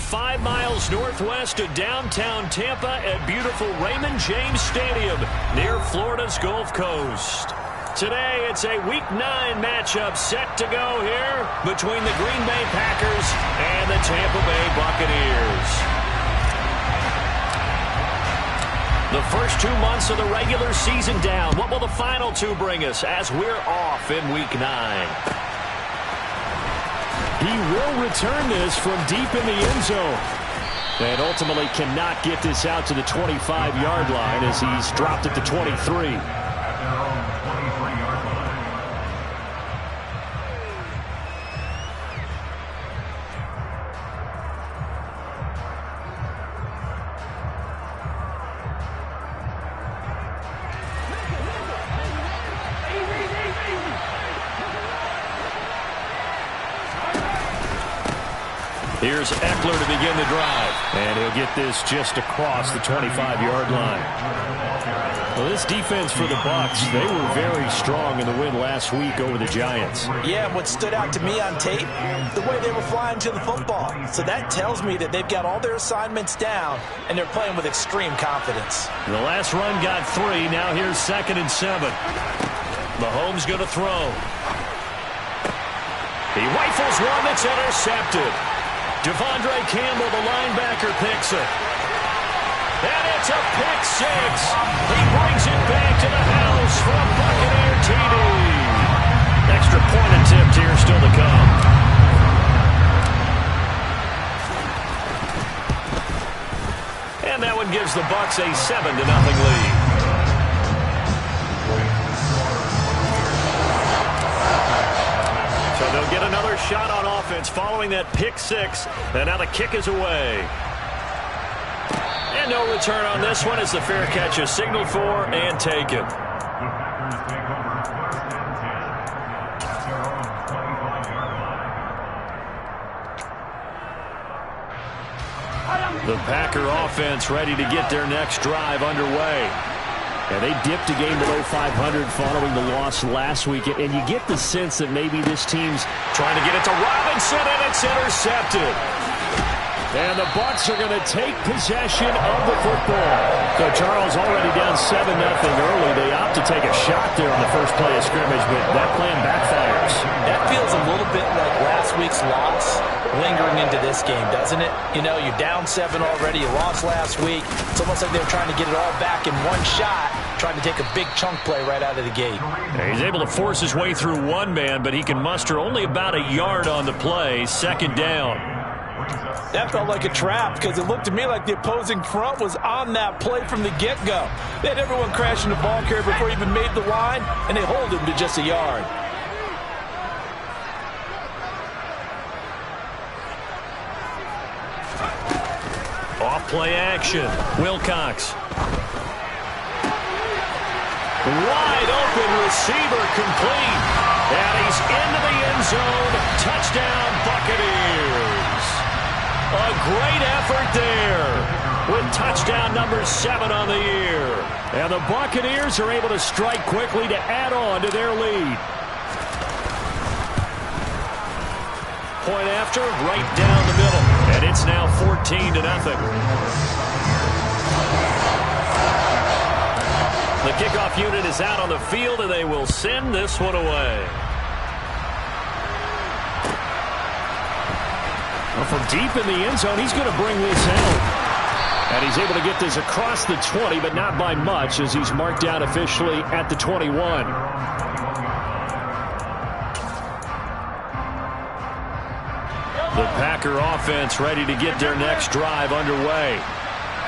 5 miles northwest of downtown Tampa at beautiful Raymond James Stadium near Florida's Gulf Coast. Today, it's a Week 9 matchup set to go here between the Green Bay Packers and the Tampa Bay Buccaneers. The first 2 months of the regular season down. What will the final 2 bring us as we're off in Week 9? He will return this from deep in the end zone. And ultimately cannot get this out to the 25-yard line as he's dropped at the 23. Here's Eckler to begin the drive. And he'll get this just across the 25-yard line. Well, this defense for the Bucs, they were very strong in the win last week over the Giants. Yeah, what stood out to me on tape, the way they were flying to the football. So that tells me that they've got all their assignments down, and they're playing with extreme confidence. The last run got 3. Now here's 2nd and 7. Mahomes going to throw. He rifles one that's intercepted. Devondre Campbell, the linebacker, picks it. And it's a pick 6. He brings it back to the house for a Buccaneer TD. Extra point attempt here still to come. And that one gives the Bucs a 7-0 lead. So they'll get another shot on offense following that pick 6. And now the kick is away. And no return on this one as the fair catch is signaled for and taken. The Packer offense ready to get their next drive underway. And they dipped a game below 500 following the loss last week. And you get the sense that maybe this team's trying to get it to Robinson, and it's intercepted. And the Bucs are going to take possession of the football. So Charles already down 7-0 early. They opt to take a shot there on the first play of scrimmage, but that plan backfires. That feels a little bit like last week's loss lingering into this game, doesn't it? You know, you're down 7 already. You lost last week. It's almost like they're trying to get it all back in one shot, trying to take a big chunk play right out of the gate. He's able to force his way through one man, but he can muster only about a yard on the play. 2nd down. That felt like a trap because it looked to me like the opposing front was on that play from the get-go. They had everyone crashing the ball carrier before he even made the line, and they hold him to just a yard. Off-play action. Wilcox. Wide open receiver complete. And he's into the end zone. Touchdown, Buccaneers. A great effort there with touchdown number 7 on the year. And the Buccaneers are able to strike quickly to add on to their lead. Point after, right down the middle. And it's now 14-0. The kickoff unit is out on the field, and they will send this one away. Well, from deep in the end zone, he's going to bring this out. And he's able to get this across the 20, but not by much, as he's marked down officially at the 21. The Packer offense ready to get their next drive underway.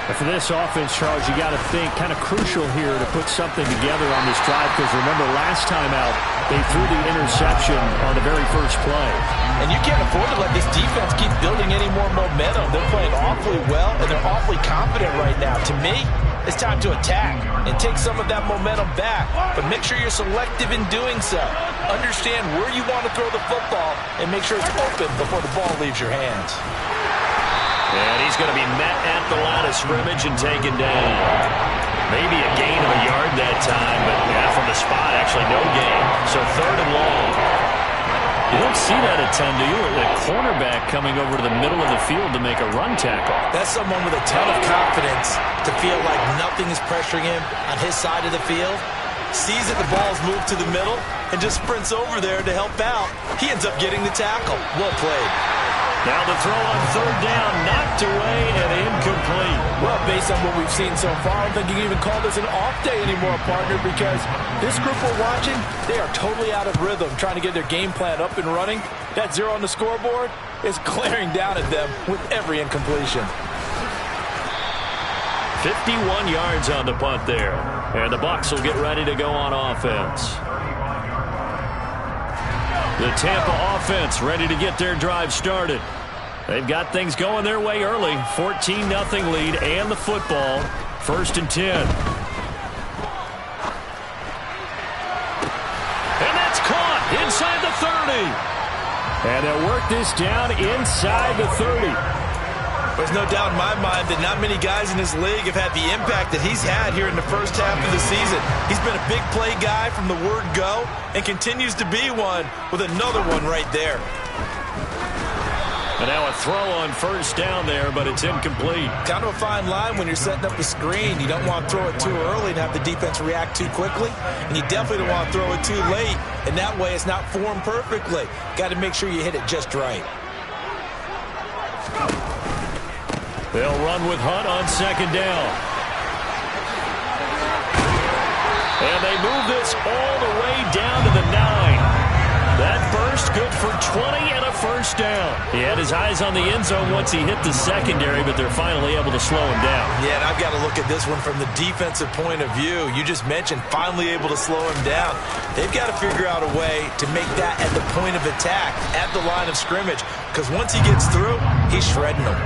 And for this offense, Charles, you got to think kind of crucial here to put something together on this drive, because remember last time out, they threw the interception on the very first play. And you can't afford to let this defense keep building any more momentum. They're playing awfully well, and they're awfully confident right now. To me, it's time to attack and take some of that momentum back. But make sure you're selective in doing so. Understand where you want to throw the football and make sure it's open before the ball leaves your hands. And he's going to be met at the line of scrimmage and taken down. Maybe a gain of a yard that time, but yeah, from the spot, actually no gain. So 3rd and long. don't see that a ton, do you? A cornerback coming over to the middle of the field to make a run tackle. That's someone with a ton of confidence to feel like nothing is pressuring him on his side of the field. Sees that the ball's moved to the middle and just sprints over there to help out. He ends up getting the tackle. Well played. Now the throw on third down, knocked away and incomplete. Well, based on what we've seen so far, I don't think you can even call this an off day anymore, partner, because this group we're watching, they are totally out of rhythm, trying to get their game plan up and running. That 0 on the scoreboard is glaring down at them with every incompletion. 51 yards on the punt there. And the Bucs will get ready to go on offense. The Tampa offense ready to get their drive started. They've got things going their way early. 14-0 lead and the football. 1st and 10. And that's caught inside the 30. And they'll work this down inside the 30. There's no doubt in my mind that not many guys in this league have had the impact that he's had here in the first half of the season. He's been a big play guy from the word go and continues to be one with another one right there. And now a throw on first down there, but it's incomplete. Kind of a fine line when you're setting up a screen. You don't want to throw it too early and have the defense react too quickly. And you definitely don't want to throw it too late. And that way it's not formed perfectly. Got to make sure you hit it just right. They'll run with Hunt on second down. And they move this all the way down to the 9. That burst good for 20 and a first down. He had his eyes on the end zone once he hit the secondary, but they're finally able to slow him down. Yeah, and I've got to look at this one from the defensive point of view. You just mentioned finally able to slow him down. They've got to figure out a way to make that at the point of attack, at the line of scrimmage, because once he gets through, he's shredding them.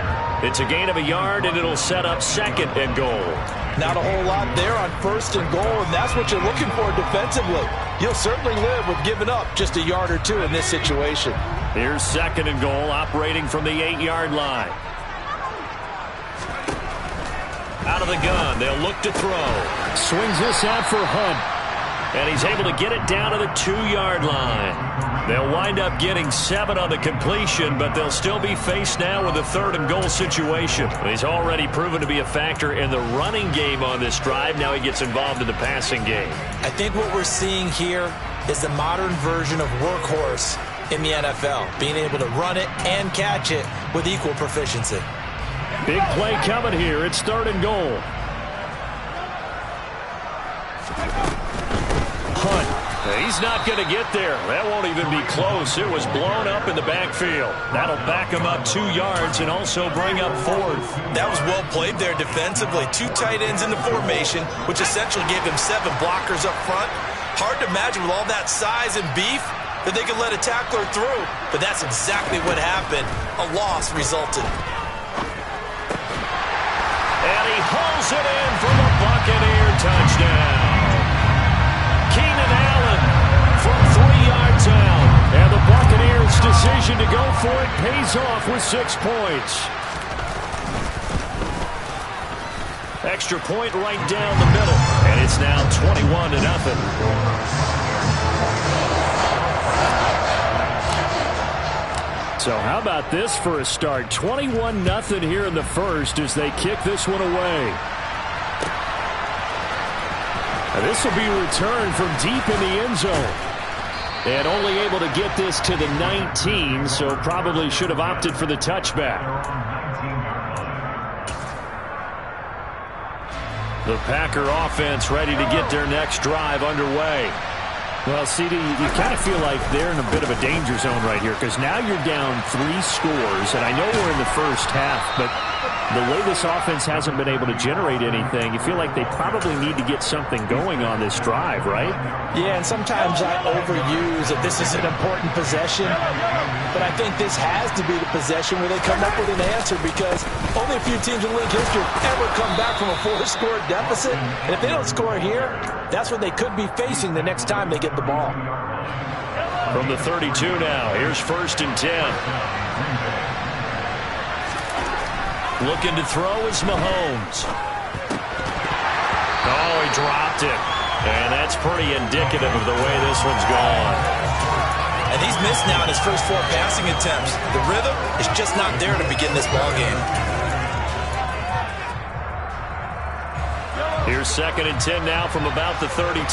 It's a gain of a yard, and it'll set up 2nd and goal. Not a whole lot there on 1st and goal, and that's what you're looking for defensively. You'll certainly live with giving up just a yard or two in this situation. Here's 2nd and goal, operating from the 8-yard line. Out of the gun, they'll look to throw. Swings this out for Hunt. And he's able to get it down to the 2-yard line. They'll wind up getting 7 on the completion, but they'll still be faced now with a 3rd and goal situation. He's already proven to be a factor in the running game on this drive. Now he gets involved in the passing game. I think what we're seeing here is the modern version of workhorse in the NFL, being able to run it and catch it with equal proficiency. Big play coming here. It's 3rd and goal. Hunt. He's not going to get there. That won't even be close. It was blown up in the backfield. That'll back him up 2 yards and also bring up 4th. That was well played there defensively. 2 tight ends in the formation, which essentially gave them 7 blockers up front. Hard to imagine with all that size and beef that they could let a tackler through. But that's exactly what happened. A loss resulted. And he hauls it in for the Buccaneer touchdown. Keenan Allen from 3 yards out. And the Buccaneers' decision to go for it pays off with 6 points. Extra point right down the middle. And it's now 21-0. So how about this for a start? 21-0 here in the first as they kick this one away. And this will be returned from deep in the end zone. And only able to get this to the 19, so probably should have opted for the touchback. The Packer offense ready to get their next drive underway. Well, CD, you kind of feel like they're in a bit of a danger zone right here because now you're down 3 scores, and I know we're in the first half, but the way this offense hasn't been able to generate anything, you feel like they probably need to get something going on this drive, right? Yeah, and sometimes I overuse that this is an important possession, but I think this has to be the possession where they come up with an answer because only a few teams in league history have ever come back from a 4-score deficit, and if they don't score here, that's what they could be facing the next time they get the ball. From the 32 now, here's 1st and 10. Looking to throw is Mahomes. Oh, he dropped it. And that's pretty indicative of the way this one's gone. And he's missed now in his first 4 passing attempts. The rhythm is just not there to begin this ball game. Here's 2nd and 10 now from about the 32.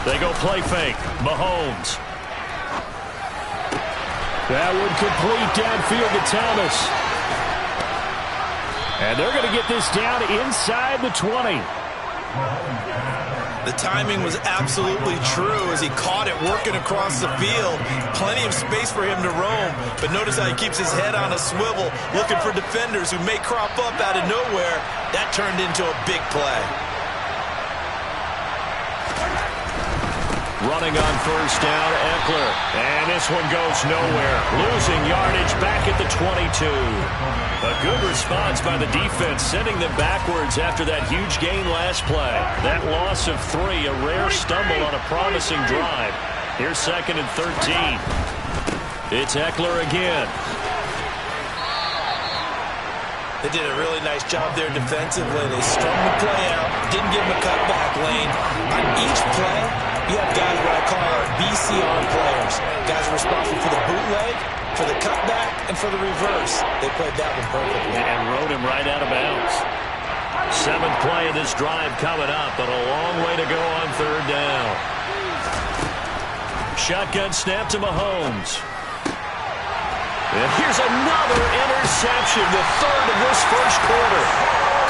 They go play fake. Mahomes. That would complete downfield to Thomas. And they're going to get this down inside the 20. The timing was absolutely true as he caught it working across the field. Plenty of space for him to roam. But notice how he keeps his head on a swivel, looking for defenders who may crop up out of nowhere. That turned into a big play. Running on first down, Eckler. And this one goes nowhere. Losing yardage back at the 22. A good response by the defense, sending them backwards after that huge gain last play. That loss of 3, a rare stumble on a promising drive. Here's 2nd and 13. It's Eckler again. They did a really nice job there defensively. They strung the play out, didn't give him a cutback lane. On each play, you have guys what I call our BCR players. Guys are responsible for the bootleg, for the cutback, and for the reverse. They played that one perfectly. And rode him right out of bounds. 7th play of this drive coming up, but a long way to go on 3rd down. Shotgun snap to Mahomes. And here's another interception, the 3rd of this first quarter.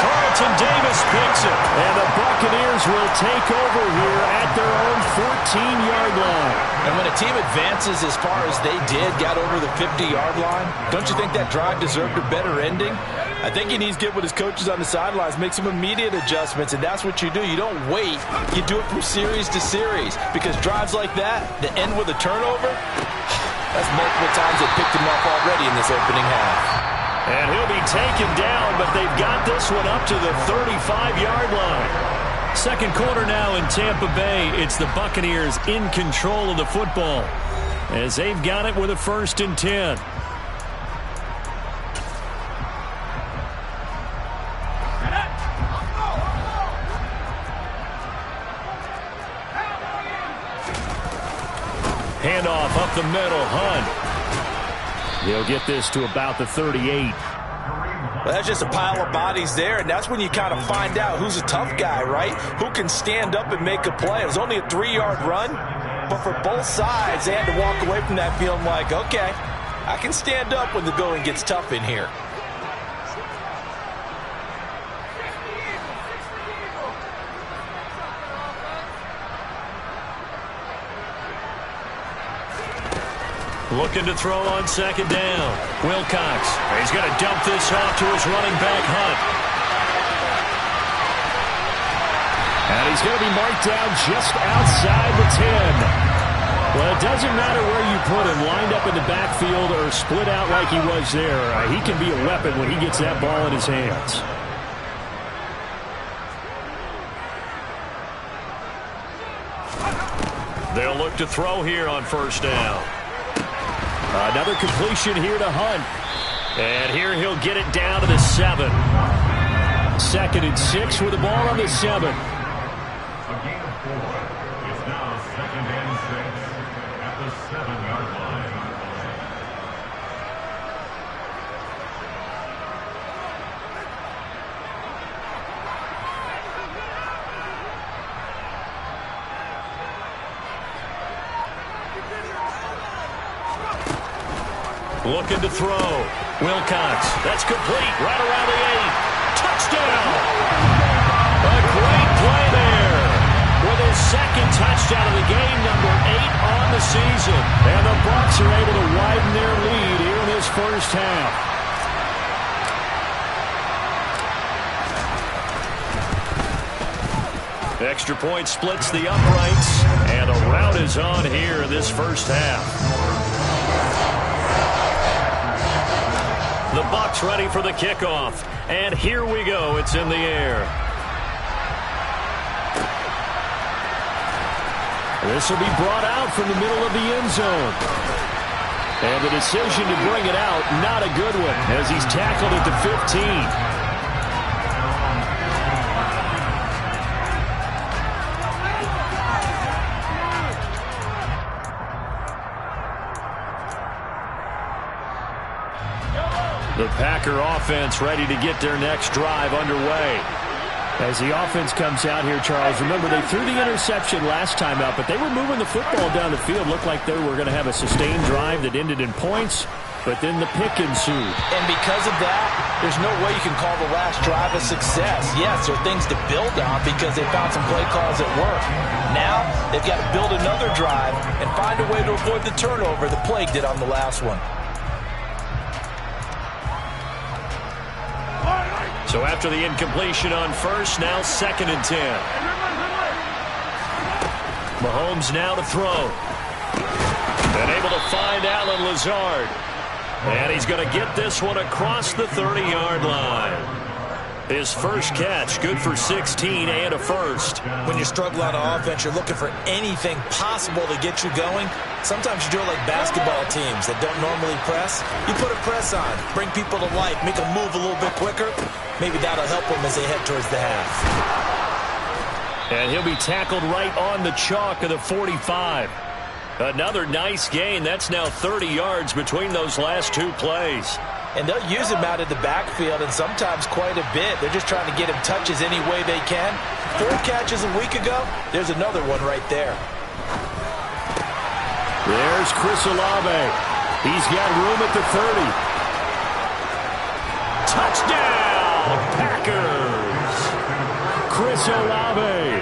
Carlton Davis picks it. And the Buccaneers will take over here at their own 14-yard line. And when a team advances as far as they did, got over the 50-yard line, don't you think that drive deserved a better ending? I think he needs to get with his coaches on the sidelines, make some immediate adjustments, and that's what you do. You don't wait. You do it from series to series, because drives like that end with a turnover, that's multiple times they picked him off already in this opening half. And he'll be taken down, but they've got this one up to the 35-yard line. 2nd quarter now in Tampa Bay. It's the Buccaneers in control of the football as they've got it with a 1st and 10. Handoff up the middle, Hunt. He'll get this to about the 38. Well, that's just a pile of bodies there, and that's when you kind of find out who's a tough guy, right? Who can stand up and make a play. It was only a 3-yard run, but for both sides, they had to walk away from that feeling like, okay, I can stand up when the going gets tough in here. Looking to throw on 2nd down. Wilcox. He's going to dump this off to his running back, Hunt. And he's going to be marked down just outside the 10. Well, it doesn't matter where you put him, lined up in the backfield or split out like he was there. He can be a weapon when he gets that ball in his hands. They'll look to throw here on 1st down. Another completion here to Hunt. And here he'll get it down to the 7. 2nd and 6 with the ball on the 7. A gain of 4. It's now 2nd and 6 at the 7-yard line. Looking to throw. Wilcox. That's complete. Right around the 8. Touchdown. A great play there. With his 2nd touchdown of the game, number 8 on the season. And the Bucs are able to widen their lead here in this first half. Extra point splits the uprights. And a rout is on here in this first half. The Bucs ready for the kickoff. And here we go. It's in the air. This will be brought out from the middle of the end zone. And the decision to bring it out, not a good one, as he's tackled at the 15. The Packer offense ready to get their next drive underway. As the offense comes out here, Charles, remember they threw the interception last time out, but they were moving the football down the field. Looked like they were going to have a sustained drive that ended in points, but then the pick ensued. And because of that, there's no way you can call the last drive a success. Yes, there are things to build on because they found some play calls that work. Now, they've got to build another drive and find a way to avoid the turnover the play did on the last one. So after the incompletion on first, now 2nd and 10. Mahomes now to throw. And able to find Allen Lazard. And he's going to get this one across the 30-yard line. His first catch, good for 16 and a first. When you struggle on offense, you're looking for anything possible to get you going. Sometimes you do it like basketball teams that don't normally press. You put a press on, bring people to life, make them move a little bit quicker. Maybe that'll help them as they head towards the half. And he'll be tackled right on the chalk of the 45. Another nice gain. That's now 30 yards between those last two plays. And they'll use him out of the backfield, and sometimes quite a bit. They're just trying to get him touches any way they can. 4 catches a week ago. There's another one right there. There's Chris Olave. He's got room at the 30. Touchdown, Packers. Chris Olave,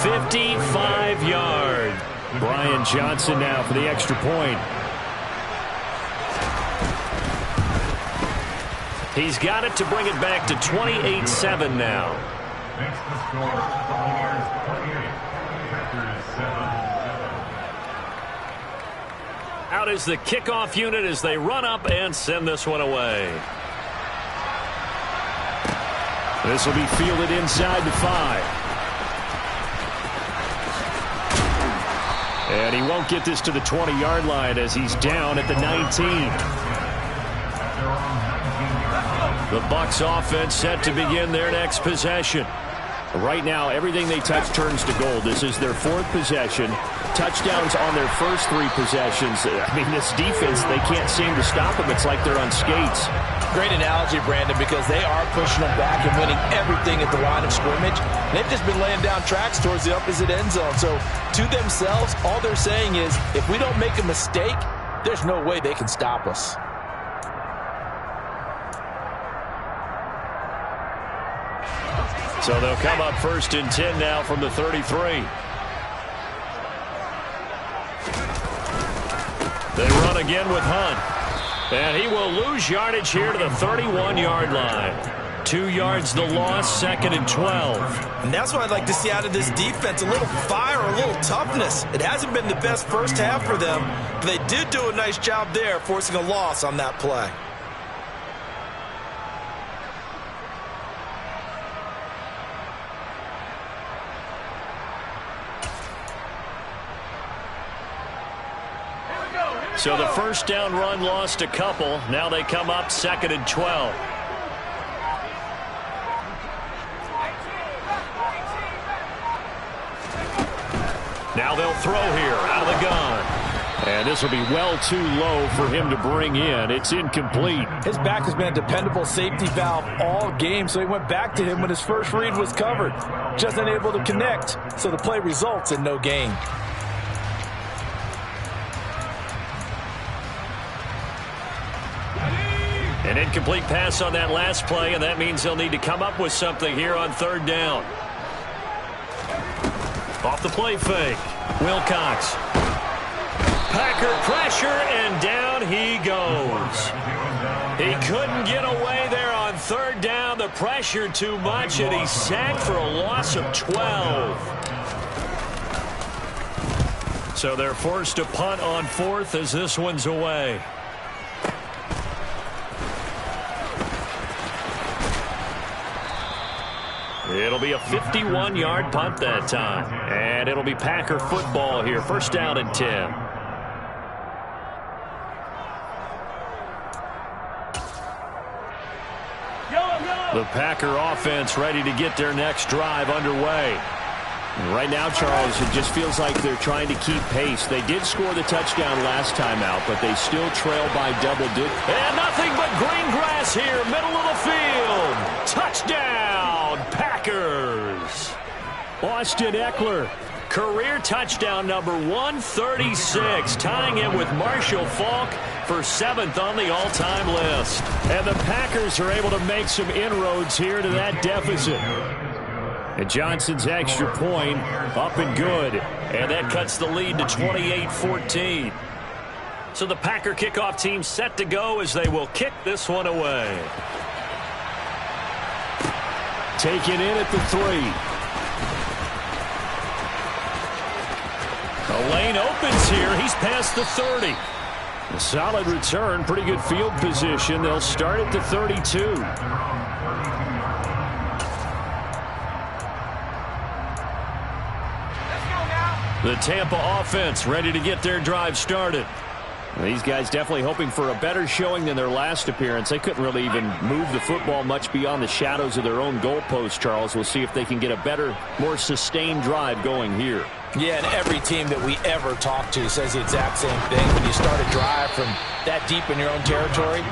55-yard. Brian Johnson now for the extra point. He's got it to bring it back to 28-7 now. Next to score, Buccaneers 28, Packers 7. Out is the kickoff unit as they run up and send this one away. This will be fielded inside the 5. And he won't get this to the 20-yard line as he's down at the 19. The Bucs offense set to begin their next possession. Right now, everything they touch turns to gold. This is their 4th possession. Touchdowns on their first 3 possessions. I mean, this defense, they can't seem to stop them. It's like they're on skates. Great analogy, Brandon, because they are pushing them back and winning everything at the line of scrimmage. They've just been laying down tracks towards the opposite end zone. So, to themselves, all they're saying is, if we don't make a mistake, there's no way they can stop us. So they'll come up 1st and 10 now from the 33. They run again with Hunt. And he will lose yardage here to the 31-yard line. 2 yards the loss, 2nd and 12. And that's what I'd like to see out of this defense, a little fire, a little toughness. It hasn't been the best first half for them, but they did do a nice job there, forcing a loss on that play. So the first down run lost a couple. Now they come up 2nd and 12. Now they'll throw here out of the gun. And this will be well too low for him to bring in. It's incomplete. His back has been a dependable safety valve all game, so he went back to him when his first read was covered. Just unable to connect, so the play results in no gain. An incomplete pass on that last play, and that means they'll need to come up with something here on 3rd down. Off the play fake. Wilcox. Packer pressure, and down he goes. He couldn't get away there on 3rd down. The pressure too much, and he's sacked for a loss of 12. So they're forced to punt on 4th as this one's away. It'll be a 51-yard punt that time. And it'll be Packer football here. 1st down and 10. The Packer offense ready to get their next drive underway. Right now, Charles, it just feels like they're trying to keep pace. They did score the touchdown last time out, but they still trail by double digits. And nothing but green grass here, middle of the field. Touchdown, Packers. Austin Eckler. Career touchdown number 136, tying it with Marshall Faulk for 7th on the all-time list. And the Packers are able to make some inroads here to that deficit. And Johnson's extra point up and good. And that cuts the lead to 28-14. So the Packer kickoff team set to go as they will kick this one away. Taken in at the 3. The lane opens here. He's past the 30. A solid return, pretty good field position. They'll start at the 32. The Tampa offense ready to get their drive started. These guys definitely hoping for a better showing than their last appearance. They couldn't really even move the football much beyond the shadows of their own goalpost, Charles. We'll see if they can get a better, more sustained drive going here. Yeah, and every team that we ever talk to says the exact same thing. When you start a drive from that deep in your own territory,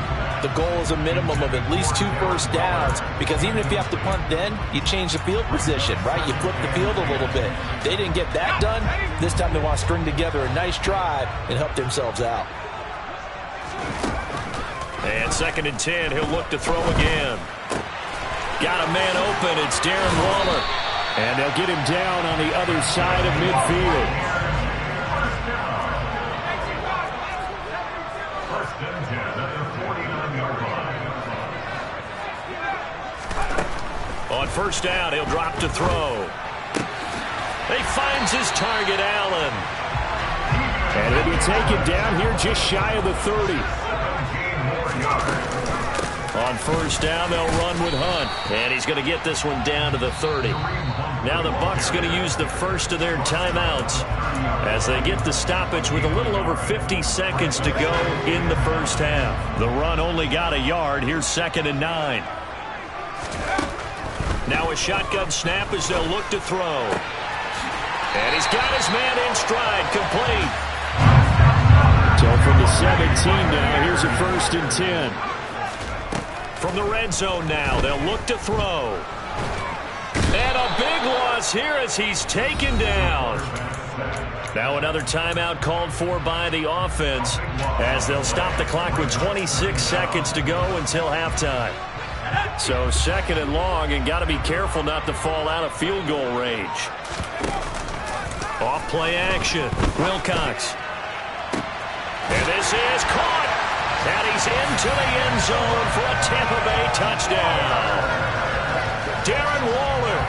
the goal is a minimum of at least 2 first downs, because even if you have to punt then, you change the field position, right? You flip the field a little bit. They didn't get that done. This time they want to string together a nice drive and help themselves out. And 2nd and 10, he'll look to throw again. Got a man open. It's Darren Waller. And they'll get him down on the other side of midfield. First and 10 at the 49-yard line. On first down, he'll drop to throw. He finds his target, Allen. And he'll be taken down here just shy of the 30. On first down, they'll run with Hunt. And he's going to get this one down to the 30. Now the Bucs going to use the first of their timeouts as they get the stoppage with a little over 50 seconds to go in the first half. The run only got a yard. Here's 2nd and 9. Now a shotgun snap as they'll look to throw. And he's got his man in stride, complete. So from the 17 now, here's a 1st and 10. From the red zone now, they'll look to throw. And a big loss here as he's taken down. Now another timeout called for by the offense as they'll stop the clock with 26 seconds to go until halftime. So 2nd and long, and got to be careful not to fall out of field goal range. Off play action. Wilcox. And this is caught. And he's into the end zone for a Tampa Bay touchdown. Darren Waller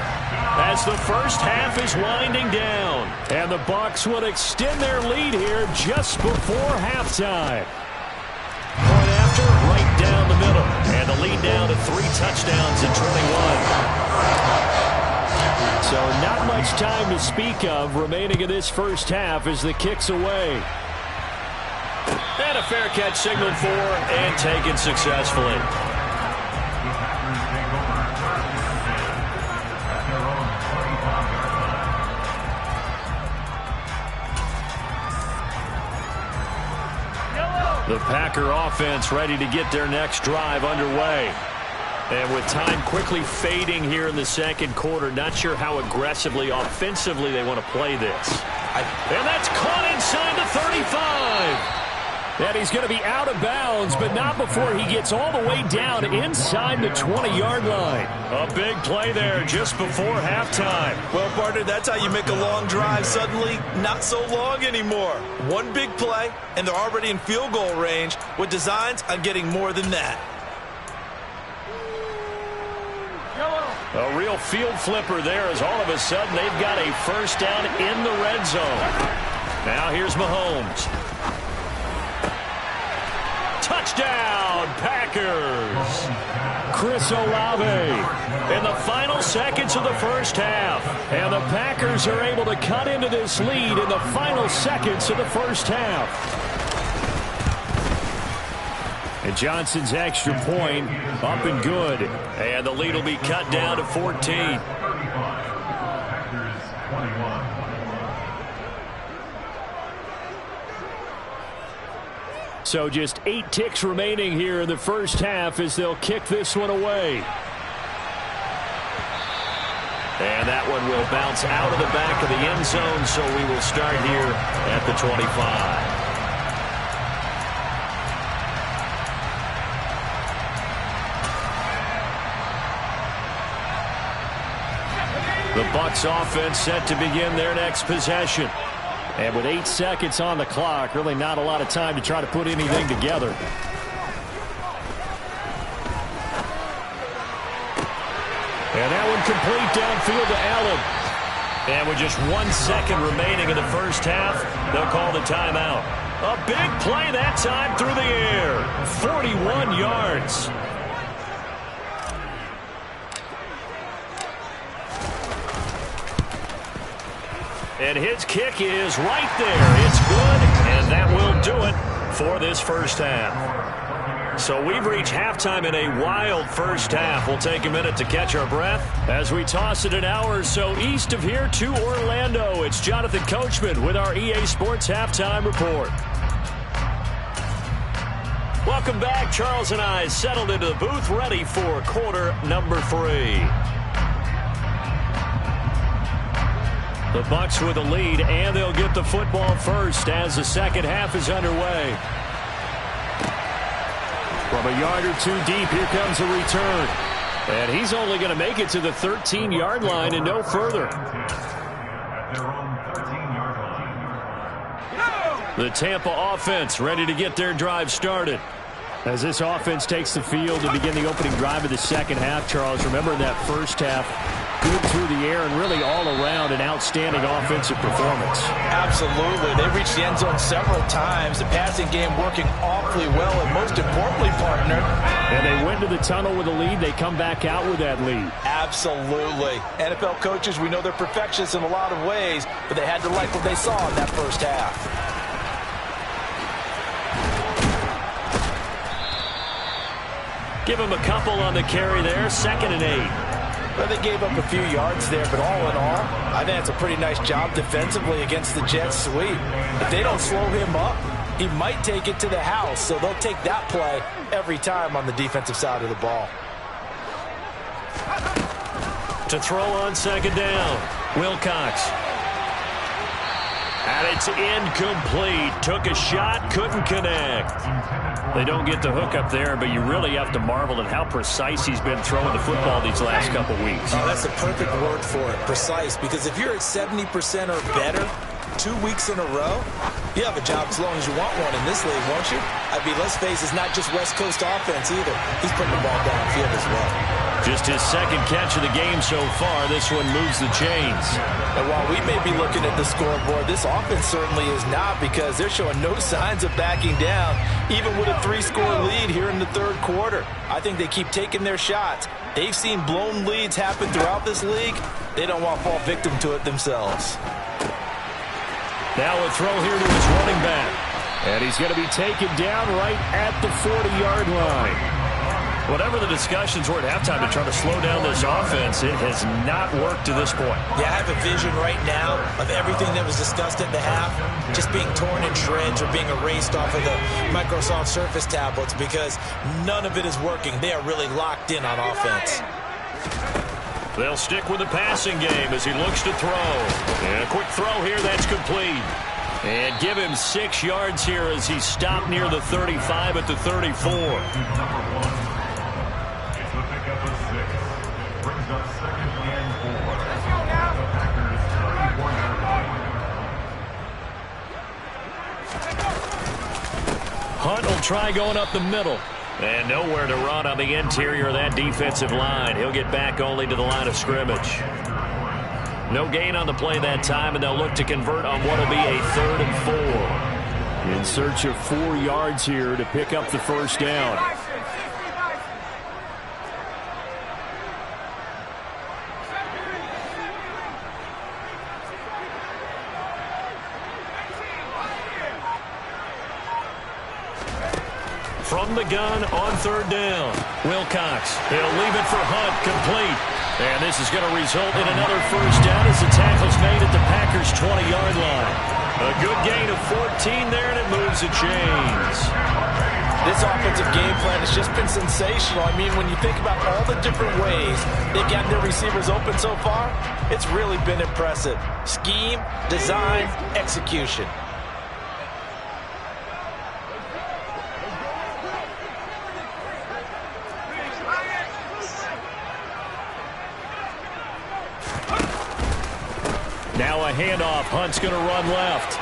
as the first half is winding down. And the Bucs will extend their lead here just before halftime. Point after, right down the middle. And the lead down to 3 touchdowns in 21. So not much time to speak of remaining in this first half as the kick's away. And a fair catch signaled for and taken successfully. The Packer offense ready to get their next drive underway. And with time quickly fading here in the second quarter, not sure how aggressively, offensively they want to play this. And that's caught inside the 35. And he's going to be out of bounds, but not before he gets all the way down inside the 20-yard line. A big play there just before halftime. Well, partner, that's how you make a long drive suddenly not so long anymore. One big play, and they're already in field goal range with designs on getting more than that. A real field flipper there as all of a sudden they've got a first down in the red zone. Now here's Mahomes. Touchdown, Packers. Chris Olave in the final seconds of the first half. And the Packers are able to cut into this lead in the final seconds of the first half. And Johnson's extra point up and good. And the lead will be cut down to 14. So just 8 ticks remaining here in the first half as they'll kick this one away. And that one will bounce out of the back of the end zone, so we will start here at the 25. The Bucs offense set to begin their next possession. And with 8 seconds on the clock, really not a lot of time to try to put anything together. And that one complete downfield to Allen. And with just 1 second remaining in the first half, they'll call the timeout. A big play that time through the air. 41 yards. And his kick is right there. It's good, and that will do it for this first half. So we've reached halftime in a wild first half. We'll take a minute to catch our breath as we toss it an hour or so east of here to Orlando. It's Jonathan Coachman with our EA Sports Halftime Report. Welcome back. Charles and I settled into the booth ready for quarter number 3. The Bucs with a lead, and they'll get the football first as the second half is underway. From a yard or 2 deep, here comes a return. And he's only going to make it to the 13-yard line and no further. At their own 13-yard line. The Tampa offense ready to get their drive started. As this offense takes the field to begin the opening drive of the second half, Charles, remember in that first half, good through the air and really all around an outstanding offensive performance. Absolutely. They reached the end zone several times. The passing game working awfully well, and most importantly, partner. And they went to the tunnel with a lead. They come back out with that lead. Absolutely. NFL coaches, we know they're perfectionists in a lot of ways, but they had to like what they saw in that first half. Give him a couple on the carry there. 2nd and 8. Well, they gave up a few yards there, but all in all, I think it's a pretty nice job defensively against the Jets sweep. If they don't slow him up, he might take it to the house, so they'll take that play every time on the defensive side of the ball. To throw on 2nd down, Wilcox. And it's incomplete. Took a shot, couldn't connect. They don't get the hook up there, but you really have to marvel at how precise he's been throwing the football these last couple weeks. Oh, that's the perfect word for it, precise, because if you're at 70% or better 2 weeks in a row, you have a job as long as you want one in this league, won't you? I mean, let's face it, it's not just West Coast offense either. He's putting the ball downfield as well. Just his 2nd catch of the game so far. This one moves the chains. And while we may be looking at the scoreboard, this offense certainly is not, because they're showing no signs of backing down, even with a 3-score lead here in the 3rd quarter. I think they keep taking their shots. They've seen blown leads happen throughout this league. They don't want to fall victim to it themselves. Now a throw here to his running back. And he's going to be taken down right at the 40-yard line. Whatever the discussions were at halftime to try to slow down this offense, it has not worked to this point. Yeah, I have a vision right now of everything that was discussed at the half just being torn in shreds or being erased off of the Microsoft Surface tablets, because none of it is working. They are really locked in on offense. They'll stick with the passing game as he looks to throw. And a quick throw here, that's complete. And give him 6 yards here as he's stopped near the 35 at the 34. It's a pickup of 6. Brings up 2nd and 4. The Packers 34-yard line. Hunt will try going up the middle. And nowhere to run on the interior of that defensive line. He'll get back only to the line of scrimmage. No gain on the play that time, and they'll look to convert on what will be a 3rd and 4. In search of 4 yards here to pick up the first down. From the gun on 3rd down. Wilcox. He'll leave it for Hunt. Complete. And this is going to result in another first down as the tackle's made at the Packers' 20-yard line. A good gain of 14 there, and it moves the chains. This offensive game plan has just been sensational. I mean, when you think about all the different ways they've gotten their receivers open so far, it's really been impressive. Scheme, design, execution. Now a handoff. Hunt's going to run left.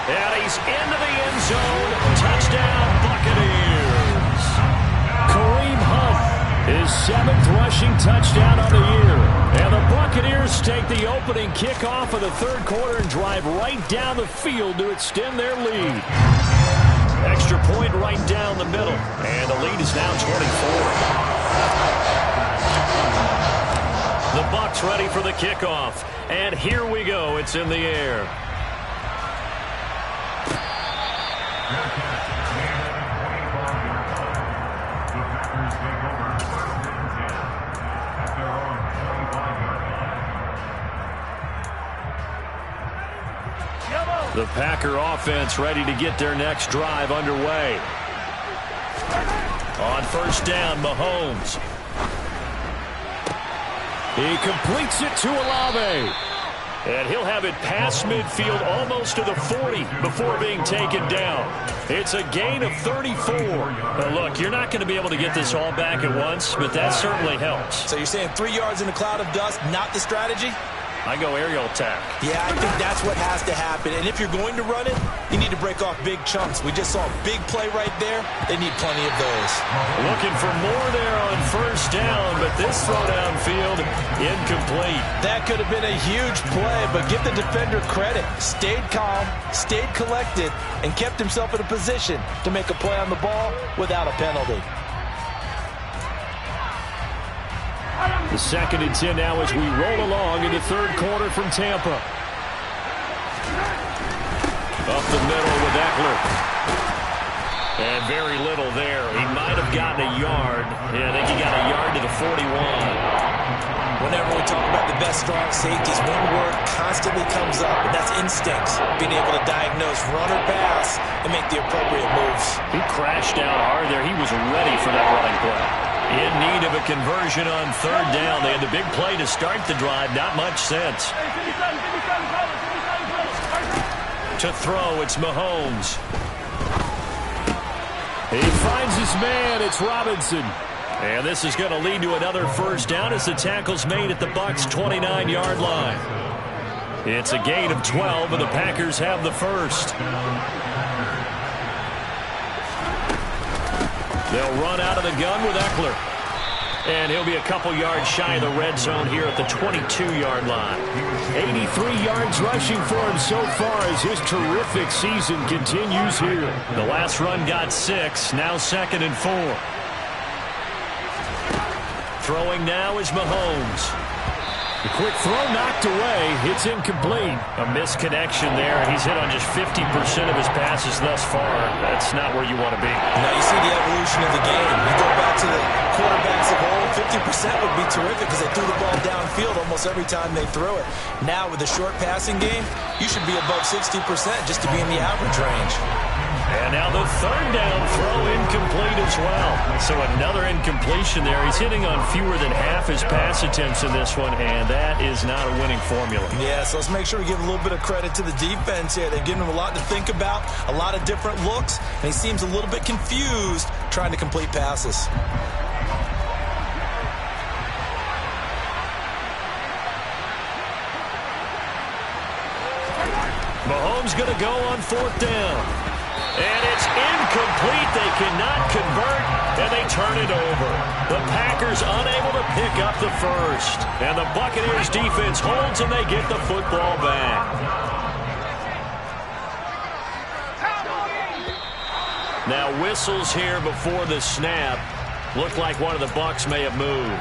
And he's into the end zone. Touchdown, Buccaneers. Kareem Hunt, his 7th rushing touchdown on the year. And the Buccaneers take the opening kickoff of the third quarter and drive right down the field to extend their lead. Extra point right down the middle. And the lead is now 24. The Bucs ready for the kickoff. And here we go. It's in the air. The Packer offense ready to get their next drive underway. On first down, Mahomes. He completes it to Olave. And he'll have it past midfield almost to the 40 before being taken down. It's a gain of 34. But look, you're not going to be able to get this all back at once, but that certainly helps. So you're saying 3 yards in a cloud of dust, not the strategy? I go aerial attack. Yeah, I think that's what has to happen. And if you're going to run it, you need to break off big chunks. We just saw a big play right there. They need plenty of those. Looking for more there on first down, but this throw downfield, incomplete. That could have been a huge play, but give the defender credit. Stayed calm, stayed collected, and kept himself in a position to make a play on the ball without a penalty. The 2nd and 10 now as we roll along in the third quarter from Tampa. Up the middle with Eckler. And very little there. He might have gotten a yard. Yeah, I think he got a yard to the 41. Whenever we talk about the best strong safeties, one word constantly comes up, and that's instincts. Being able to diagnose run or pass and make the appropriate moves. He crashed out hard there. He was ready for that running play. In need of a conversion on third down. They had the big play to start the drive. Not much sense. To throw, it's Mahomes. He finds his man. It's Robinson. And this is going to lead to another first down as the tackle's made at the Bucs' 29-yard line. It's a gain of 12, and the Packers have the first. They'll run out of the gun with Eckler. And he'll be a couple yards shy of the red zone here at the 22-yard line. 83 yards rushing for him so far as his terrific season continues here. The last run got 6, now 2nd and 4. Throwing now is Mahomes. The quick throw knocked away. It's incomplete. A misconnection there, and he's hit on just 50% of his passes thus far. That's not where you want to be. Now you see the evolution of the game. You go back to the quarterbacks of old, 50% would be terrific because they threw the ball downfield almost every time they threw it. Now with the short passing game, you should be above 60% just to be in the average range. And now the third down throw incomplete as well. So another incompletion there. He's hitting on fewer than half his pass attempts in this one, and that is not a winning formula. Yeah, so let's make sure we give a little bit of credit to the defense here. They've given him a lot to think about, a lot of different looks, and he seems a little bit confused trying to complete passes. Mahomes going to go on fourth down. And it's incomplete. They cannot convert, and they turn it over. The Packers unable to pick up the first. And the Buccaneers defense holds, and they get the football back. Now whistles here before the snap. Looked like one of the Bucs may have moved.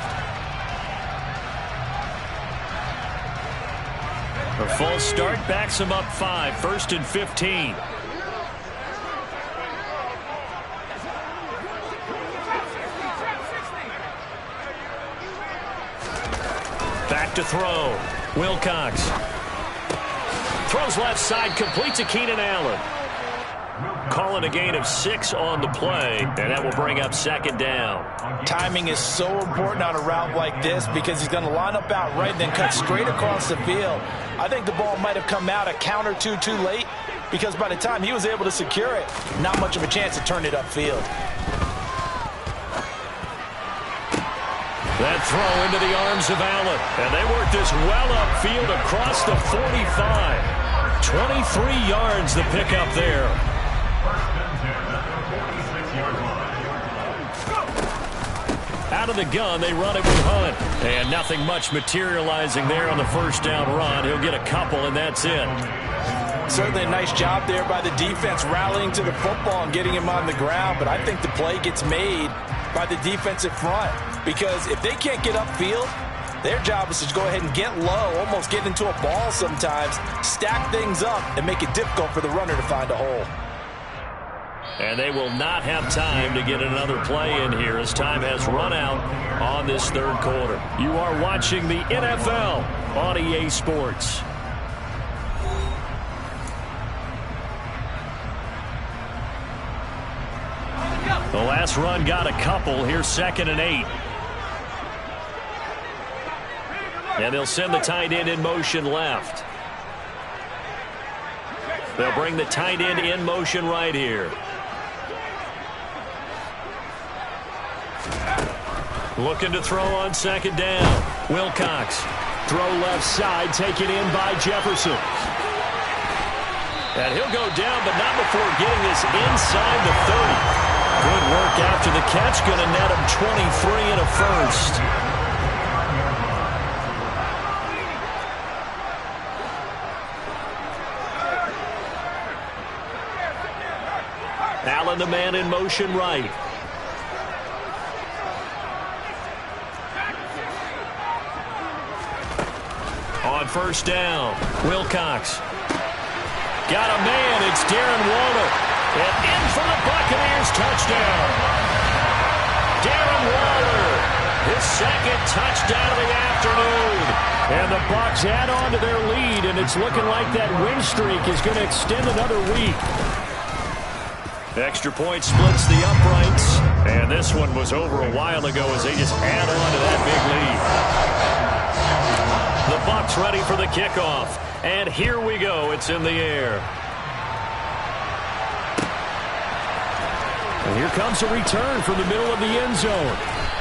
A false start backs them up 5, 1st and 15. Back to throw. Wilcox. Throws left side, completes to Keenan Allen. Calling a gain of 6 on the play, and that will bring up second down. Timing is so important on a route like this because he's going to line up out right and then cut straight across the field. I think the ball might have come out a count or two too late because by the time he was able to secure it, not much of a chance to turn it upfield. That throw into the arms of Allen. And they work this well upfield across the 45. 23 yards the pickup there. Out of the gun, they run it with Hunt. And nothing much materializing there on the first down run. He'll get a couple, and that's it. Certainly a nice job there by the defense rallying to the football and getting him on the ground. But I think the play gets made by the defensive front. Because if they can't get upfield, their job is to go ahead and get low, almost get into a ball sometimes, stack things up, and make it difficult for the runner to find a hole. And they will not have time to get another play in here as time has run out on this third quarter. You are watching the NFL on EA Sports. The last run got a couple. Here's 2nd and 8. And they'll send the tight end in motion left. They'll bring the tight end in motion right here. Looking to throw on 2nd down. Wilcox. Throw left side, taken in by Jefferson. And he'll go down, but not before getting this inside the 30. Good work after the catch. Going to net him 23 and a first. Allen, the man in motion right. On first down, Wilcox. Got a man, it's Darren Waller. And in for the Buccaneers, touchdown. Darren Waller, his 2nd touchdown of the afternoon. And the Bucs add on to their lead, and it's looking like that win streak is going to extend another week. Extra point splits the uprights, and this one was over a while ago as they just add on to that big lead. The Bucs ready for the kickoff, and here we go. It's in the air. And here comes a return from the middle of the end zone.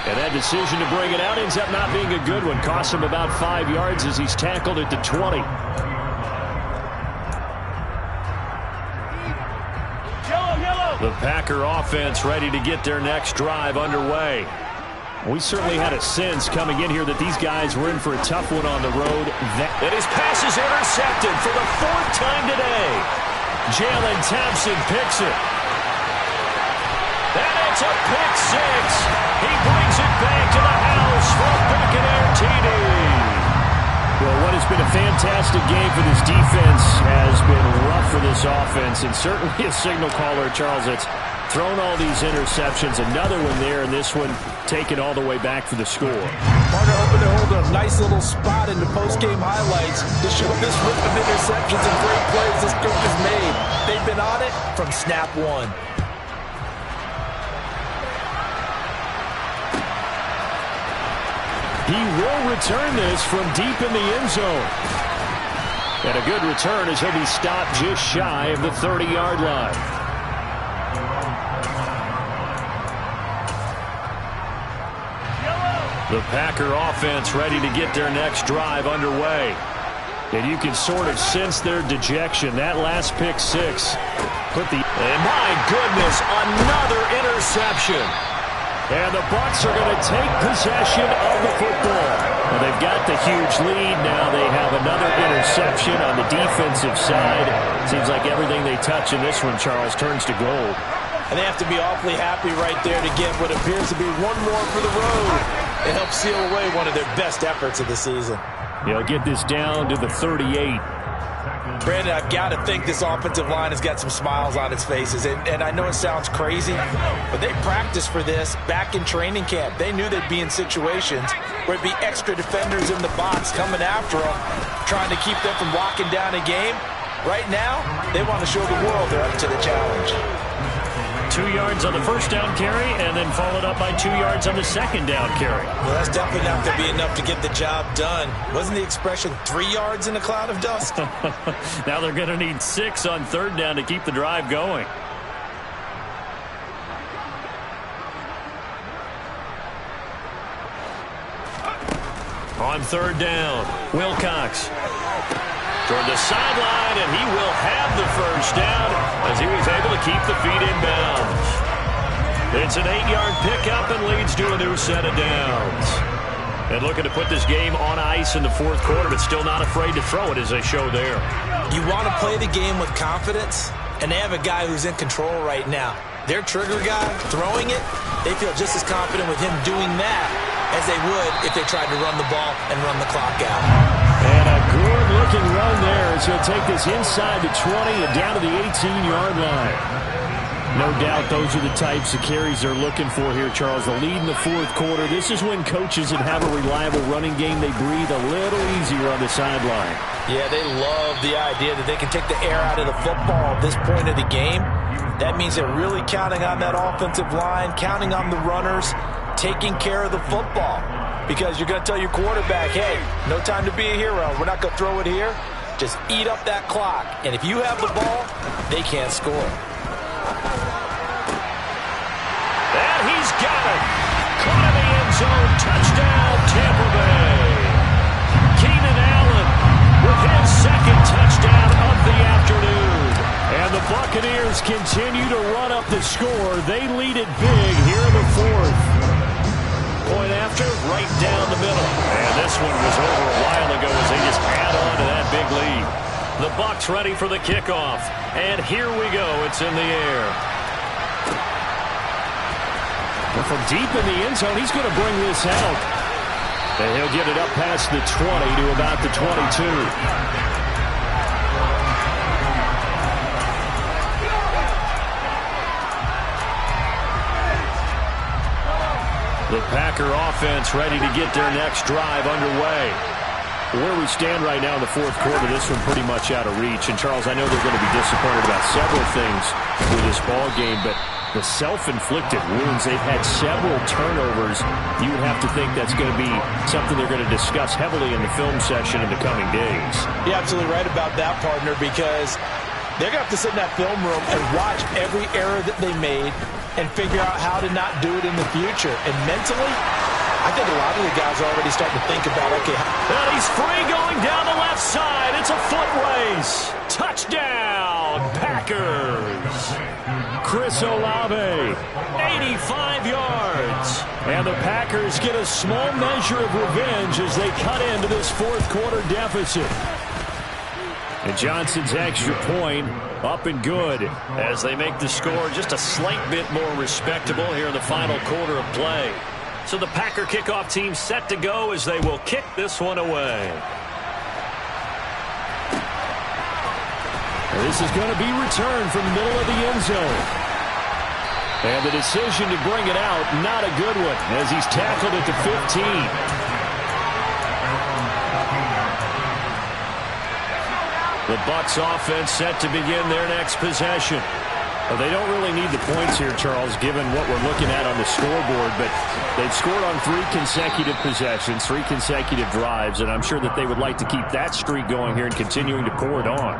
And that decision to bring it out ends up not being a good one. Costs him about 5 yards as he's tackled at the 20. The Packer offense ready to get their next drive underway. We certainly had a sense coming in here that these guys were in for a tough one on the road. And his pass is intercepted for the 4th time today. Jalen Thompson picks it. And it's a pick 6. He brings it back to the house for a Buccaneer TD. Well, what has been a fantastic game for this defense has been rough for this offense, and certainly a signal caller, Charles, that's thrown all these interceptions. Another one there, and this one taken all the way back for the score. Parker hoping to hold a nice little spot in the post-game highlights to show this rip of interceptions and great plays this group has made. They've been on it from snap one. He will return this from deep in the end zone. And a good return as he'll be stopped just shy of the 30-yard line. The Packer offense ready to get their next drive underway. And you can sort of sense their dejection. That last pick 6 put the... And my goodness, another interception. And the Bucs are going to take possession of the football. Well, they've got the huge lead. Now they have another interception on the defensive side. Seems like everything they touch in this one, Charles, turns to gold. And they have to be awfully happy right there to get what appears to be one more for the road. It helps seal away one of their best efforts of the season. They'll get this down to the 38. Brandon, I've got to think this offensive line has got some smiles on its faces. And I know it sounds crazy, but they practiced for this back in training camp. They knew they'd be in situations where it'd be extra defenders in the box coming after them, trying to keep them from locking down a game. Right now, they want to show the world they're up to the challenge. 2 yards on the first down carry, and then followed up by 2 yards on the second down carry. Well, that's definitely not going to be enough to get the job done. Wasn't the expression 3 yards in a cloud of dust? Now they're going to need 6 on third down to keep the drive going. On third down, Wilcox toward the sideline, and he will have the first down as he was able to keep the feet in bounds. It's an 8-yard pickup and leads to a new set of downs. And looking to put this game on ice in the fourth quarter, but still not afraid to throw it as they show there. You want to play the game with confidence, and they have a guy who's in control right now. Their trigger guy throwing it, they feel just as confident with him doing that as they would if they tried to run the ball and run the clock out. And a good-looking run there as he'll take this inside the 20 and down to the 18-yard line. No doubt those are the types of carries they're looking for here, Charles. The lead in the fourth quarter. This is when coaches that have a reliable running game, they breathe a little easier on the sideline. Yeah, they love the idea that they can take the air out of the football at this point of the game. That means they're really counting on that offensive line, counting on the runners, taking care of the football. Because you're going to tell your quarterback, hey, no time to be a hero. We're not going to throw it here. Just eat up that clock. And if you have the ball, they can't score. And he's got it. Caught in the end zone. Touchdown, Tampa Bay. Keenan Allen with his second touchdown of the afternoon. And the Buccaneers continue to run up the score. They lead it big here in the fourth. Point after, right down the middle. And this one was over a while ago as they just add on to that big lead. The Bucs ready for the kickoff. And here we go. It's in the air. And from deep in the end zone, he's going to bring this out. And he'll get it up past the 20 to about the 22. The Packer offense ready to get their next drive underway. Where we stand right now in the fourth quarter, this one pretty much out of reach. And, Charles, I know they're going to be disappointed about several things with this ball game, but the self-inflicted wounds, they've had several turnovers. You would have to think that's going to be something they're going to discuss heavily in the film session in the coming days. You're absolutely right about that, partner, because they're going to have to sit in that film room and watch every error that they made and figure out how to not do it in the future. And mentally, I think a lot of the guys are already starting to think about, okay. And he's free going down the left side. It's a foot race. Touchdown, Packers. Chris Olave, 85 yards. And the Packers get a small measure of revenge as they cut into this fourth quarter deficit. And Johnson's extra point up and good as they make the score just a slight bit more respectable here in the final quarter of play. So the Packer kickoff team set to go as they will kick this one away. This is going to be returned from the middle of the end zone. And the decision to bring it out, not a good one, as he's tackled at the 15. The Bucs offense set to begin their next possession. Well, they don't really need the points here, Charles, given what we're looking at on the scoreboard, but they've scored on 3 consecutive possessions, 3 consecutive drives, and I'm sure that they would like to keep that streak going here and continuing to pour it on.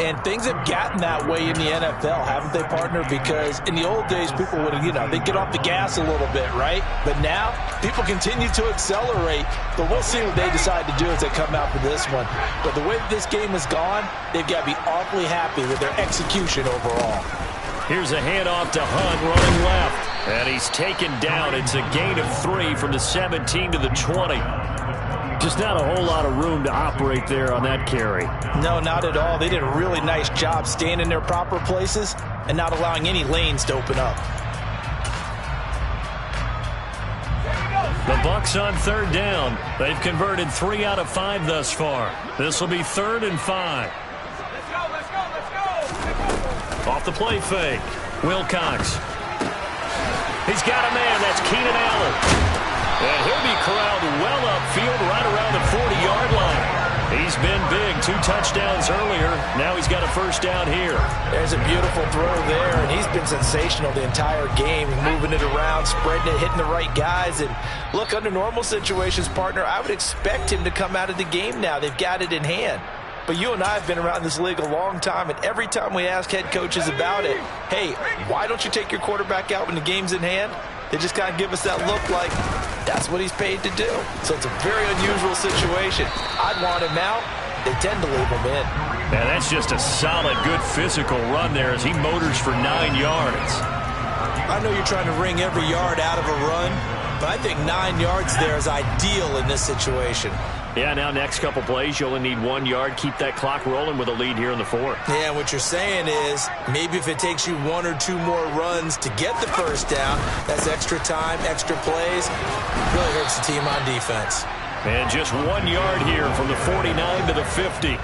And things have gotten that way in the NFL, haven't they, partner? Because in the old days, people would, they'd get off the gas a little bit, right? But now, people continue to accelerate. But we'll see what they decide to do as they come out for this one. But the way that this game has gone, they've got to be awfully happy with their execution overall. Here's a handoff to Hunt running left. And he's taken down. It's a gain of 3 from the 17 to the 20. Just not a whole lot of room to operate there on that carry. No, not at all. They did a really nice job staying in their proper places and not allowing any lanes to open up. The Bucs on third down. They've converted 3 out of 5 thus far. This will be 3rd and 5. Off the play fake. Wilcox. He's got a man. That's Keenan Allen. And he'll be corralled well upfield right around the 40-yard line. He's been big 2 touchdowns earlier. Now he's got a first down here. There's a beautiful throw there, and he's been sensational the entire game, moving it around, spreading it, hitting the right guys. And look, under normal situations, partner, I would expect him to come out of the game now. They've got it in hand. But you and I have been around this league a long time, and every time we ask head coaches about it, hey, why don't you take your quarterback out when the game's in hand? They just kind of give us that look like that's what he's paid to do. So it's a very unusual situation. I'd want him out. They tend to leave him in. And that's just a solid, good physical run there as he motors for 9 yards. I know you're trying to wring every yard out of a run, but I think 9 yards there is ideal in this situation. Yeah, now next couple plays, you only need 1 yard. Keep that clock rolling with a lead here in the 4th. Yeah, what you're saying is maybe if it takes you 1 or 2 more runs to get the first down, that's extra time, extra plays. Really hurts the team on defense. And just 1 yard here from the 49 to the 50.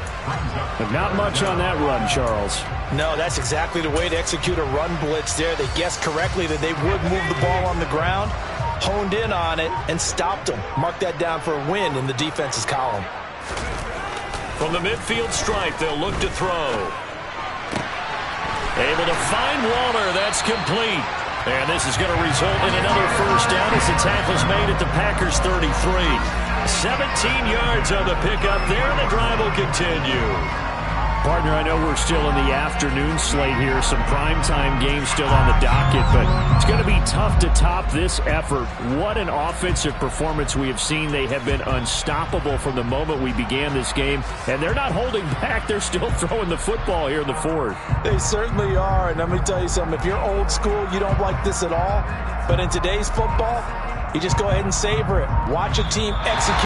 But not much on that run, Charles. No, that's exactly the way to execute a run blitz there. They guessed correctly that they would move the ball on the ground, honed in on it, and stopped them. Mark that down for a win in the defense's column. From the midfield stripe, they'll look to throw. Able to find Waller. That's complete. And this is going to result in another first down as the tackle's made at the Packers' 33. 17 yards on the pickup there, and the drive will continue. Partner, I know we're still in the afternoon slate here. Some primetime games still on the docket, but it's going to be tough to top this effort. What an offensive performance we have seen. They have been unstoppable from the moment we began this game, and they're not holding back. They're still throwing the football here in the 4th. They certainly are, and let me tell you something. If you're old school, you don't like this at all. But in today's football, you just go ahead and savor it. Watch a team execute.